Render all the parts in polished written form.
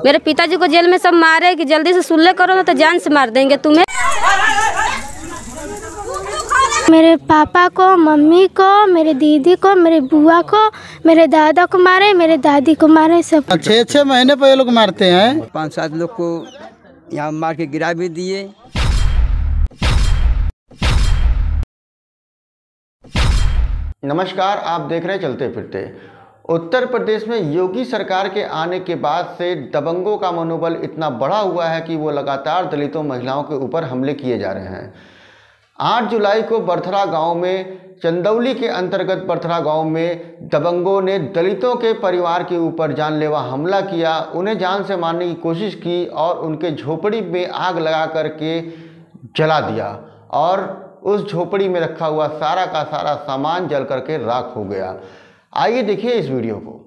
मेरे पिताजी को जेल में सब मारे कि जल्दी से सुलह करो ना तो जान से मार देंगे तुम्हें। मेरे पापा को, मम्मी को, मेरे दीदी को, मेरे बुआ को, मेरे दादा को मारे, मेरे दादी को मारे। सब 6-6 महीने पर ये लोग मारते हैं। 5-7 लोग को यहाँ मार के गिरा भी दिए। नमस्कार, आप देख रहे हैं चलते फिरते। उत्तर प्रदेश में योगी सरकार के आने के बाद से दबंगों का मनोबल इतना बढ़ा हुआ है कि वो लगातार दलितों महिलाओं के ऊपर हमले किए जा रहे हैं। 8 जुलाई को बरथरा गांव में, चंदौली के अंतर्गत बरथरा गांव में दबंगों ने दलितों के परिवार के ऊपर जानलेवा हमला किया। उन्हें जान से मारने की कोशिश की और उनके झोपड़ी में आग लगा करके जला दिया और उस झोपड़ी में रखा हुआ सारा का सारा सामान जल करके राख हो गया। आइए देखिए इस वीडियो को।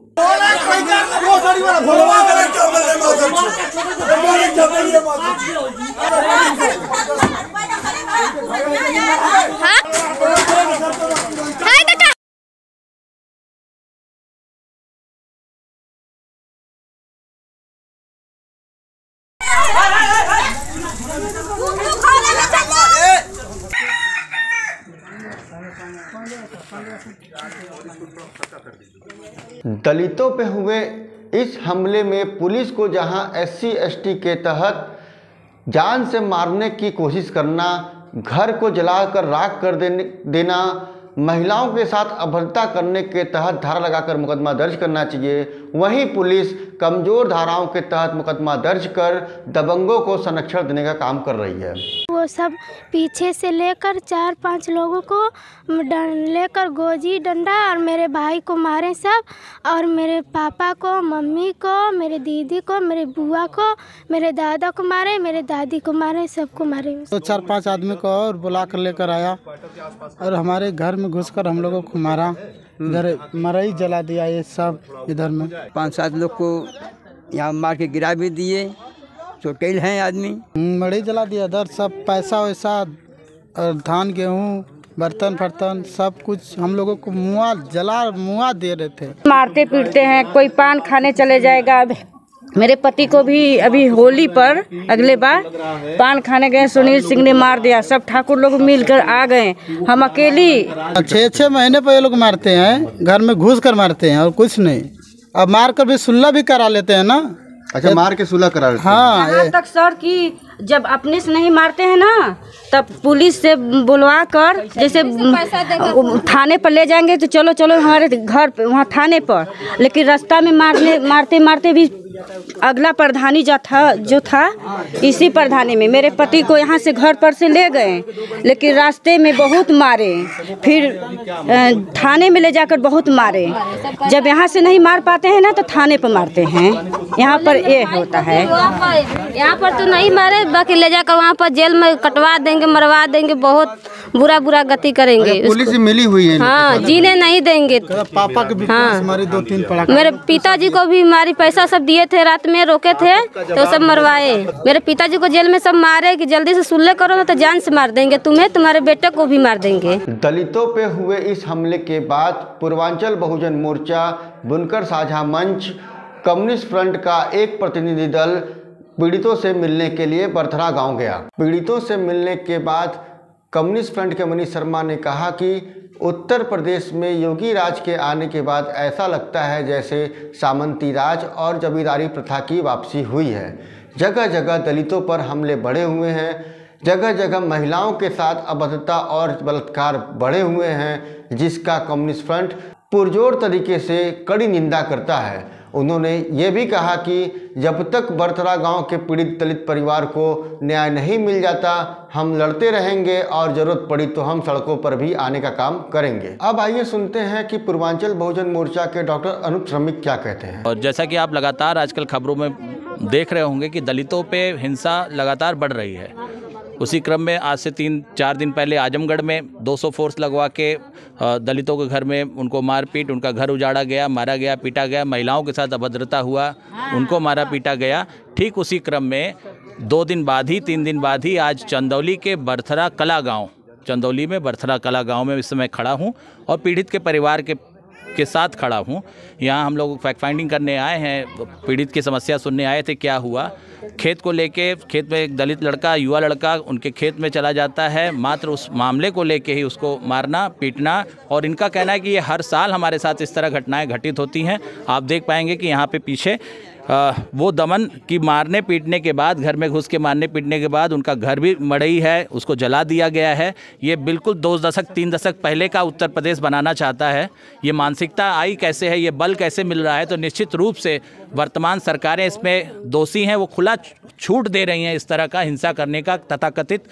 दलितों पे हुए इस हमले में पुलिस को जहां SC/ST के तहत जान से मारने की कोशिश करना, घर को जलाकर राख कर देना, महिलाओं के साथ अभद्रता करने के तहत धारा लगाकर मुकदमा दर्ज करना चाहिए, वहीं पुलिस कमज़ोर धाराओं के तहत मुकदमा दर्ज कर दबंगों को संरक्षण देने का काम कर रही है। वो सब पीछे से लेकर 4-5 लोगों को लेकर गोजी डंडा और मेरे भाई को मारे सब, और मेरे पापा को, मम्मी को, मेरे दीदी को, मेरे बुआ को, मेरे दादा को मारे, मेरे दादी को मारे, सबको मारे। तो 4-5 आदमी को और बुला कर लेकर आया और हमारे घर में घुसकर हम लोगों को मारा। इधर मरई जला दिया ये सब इधर में। 5-7 लोग को यहाँ मार के गिरा भी दिए। चोटेल हैं आदमी। मरई जला दिया। इधर सब पैसा वैसा और धान गेहूँ बर्तन फर्तन सब कुछ हम लोगों को मुआ दे रहे थे। मारते पीटते हैं। कोई पान खाने चले जाएगा। मेरे पति को भी अभी होली पर अगले बार पान खाने गए, सुनील सिंह ने मार दिया। सब ठाकुर लोग मिलकर आ गए, हम अकेली। 6-6 महीने पर ये लोग मारते हैं, घर में घुस कर मारते हैं और कुछ नहीं। अब मार कर भी सुलह भी करा लेते हैं ना। अच्छा, मार के सुलह करा लेते हैं। हाँ, यहाँ तक सर कि जब अपने से नहीं मारते हैं ना, तब पुलिस से बुलवा कर जैसे थाने पर ले जाएंगे तो चलो चलो हमारे घर पे, वहाँ थाने पर। लेकिन रास्ता में मारते मारते भी अगला प्रधानी जो था इसी प्रधानी में मेरे पति को यहाँ से घर पर से ले गए, लेकिन रास्ते में बहुत मारे, फिर थाने में ले जाकर बहुत मारे। जब यहाँ से नहीं मार पाते हैं ना तो थाने पर मारते हैं। यहाँ पर ये होता है। यहाँ पर तो नहीं मारे, बाकी ले जाकर वहाँ पर जेल में कटवा देंगे, मरवा देंगे, बहुत बुरा गति करेंगे। पुलिस से मिली हुई है। हाँ, जीने नहीं देंगे। पापा के भी हमारी 2-3 पड़ा। मेरे पिताजी को भी मारी, पैसा सब दिए थे, रात में रोके थे तो सब मरवाए। मेरे पिताजी को जेल में सब मारे कि जल्दी से सुलह करो ना तो जान से मार देंगे तुम्हें, तुम्हारे बेटे को भी मार देंगे। दलितों पे हुए इस हमले के बाद पूर्वांचल बहुजन मोर्चा, बुनकर साझा मंच, कम्युनिस्ट फ्रंट का एक प्रतिनिधि दल पीड़ितों से मिलने के लिए बरथरा गांव गया। पीड़ितों से मिलने के बाद कम्युनिस्ट फ्रंट के मनीष शर्मा ने कहा कि उत्तर प्रदेश में योगी राज के आने के बाद ऐसा लगता है जैसे सामंती राज और जमींदारी प्रथा की वापसी हुई है। जगह जगह दलितों पर हमले बढ़े हुए हैं, जगह जगह महिलाओं के साथ अभद्रता और बलात्कार बढ़े हुए हैं, जिसका कम्युनिस्ट फ्रंट पुरजोर तरीके से कड़ी निंदा करता है। उन्होंने ये भी कहा कि जब तक बरथरा गांव के पीड़ित दलित परिवार को न्याय नहीं मिल जाता, हम लड़ते रहेंगे और ज़रूरत पड़ी तो हम सड़कों पर भी आने का काम करेंगे। अब आइए सुनते हैं कि पूर्वांचल बहुजन मोर्चा के डॉक्टर अनूप श्रमिक क्या कहते हैं। और जैसा कि आप लगातार आजकल खबरों में देख रहे होंगे कि दलितों पे हिंसा लगातार बढ़ रही है। उसी क्रम में आज से 3-4 दिन पहले आजमगढ़ में 200 फोर्स लगवा के दलितों के घर में उनको मारपीट, उनका घर उजाड़ा गया, मारा गया, पीटा गया। महिलाओं के साथ अभद्रता हुआ, उनको मारा पीटा गया। ठीक उसी क्रम में 2 दिन बाद ही, 3 दिन बाद ही आज चंदौली के बरथरा कला गांव, चंदौली में बरथरा कला गांव में इस समय खड़ा हूं और पीड़ित के परिवार के के साथ खड़ा हूँ। यहाँ हम लोग फैक्ट फाइंडिंग करने आए हैं, पीड़ित की समस्या सुनने आए थे क्या हुआ। खेत को लेके, खेत में एक दलित लड़का, युवा लड़का उनके खेत में चला जाता है, मात्र उस मामले को लेके ही उसको मारना पीटना, और इनका कहना है कि ये हर साल हमारे साथ इस तरह घटनाएं घटित होती हैं। आप देख पाएंगे कि यहाँ पे पीछे वो दमन की मारने पीटने के बाद, घर में घुस के मारने पीटने के बाद उनका घर भी मड़ई है, उसको जला दिया गया है। ये बिल्कुल 2 दशक 3 दशक पहले का उत्तर प्रदेश बनाना चाहता है। ये मानसिकता आई कैसे है, ये बल कैसे मिल रहा है, तो निश्चित रूप से वर्तमान सरकारें इसमें दोषी हैं। वो खुला छूट दे रही हैं इस तरह का हिंसा करने का, तथाकथित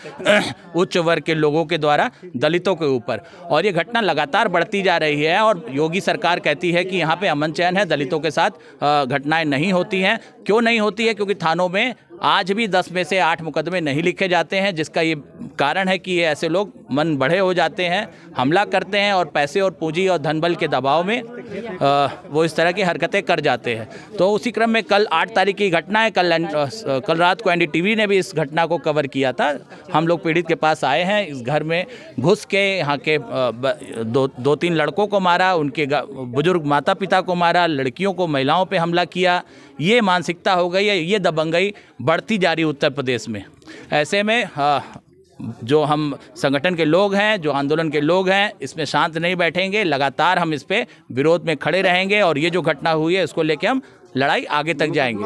उच्च वर्ग के लोगों के द्वारा दलितों के ऊपर। और ये घटना लगातार बढ़ती जा रही है और योगी सरकार कहती है कि यहाँ पे अमन चैन है, दलितों के साथ घटनाएं नहीं होती हैं। क्यों नहीं होती है? क्योंकि थानों में आज भी 10 में से 8 मुकदमे नहीं लिखे जाते हैं, जिसका ये कारण है कि ये ऐसे लोग मन बढ़े हो जाते हैं, हमला करते हैं और पैसे और पूंजी और धन बल के दबाव में वो इस तरह की हरकतें कर जाते हैं। तो उसी क्रम में कल 8 तारीख की घटना है। कल रात को NDTV ने भी इस घटना को कवर किया था। हम लोग पीड़ित के पास आए हैं, इस घर में घुस के यहाँ के 2-3 लड़कों को मारा, उनके बुजुर्ग माता पिता को मारा, लड़कियों को, महिलाओं पे हमला किया। ये मानसिकता हो गई है, ये दबंगई बढ़ती जा रही उत्तर प्रदेश में। ऐसे में जो हम संगठन के लोग हैं, जो आंदोलन के लोग हैं, इसमें शांत नहीं बैठेंगे। लगातार हम इस पे विरोध में खड़े रहेंगे और ये जो घटना हुई है इसको लेके हम लड़ाई आगे तक जाएंगे।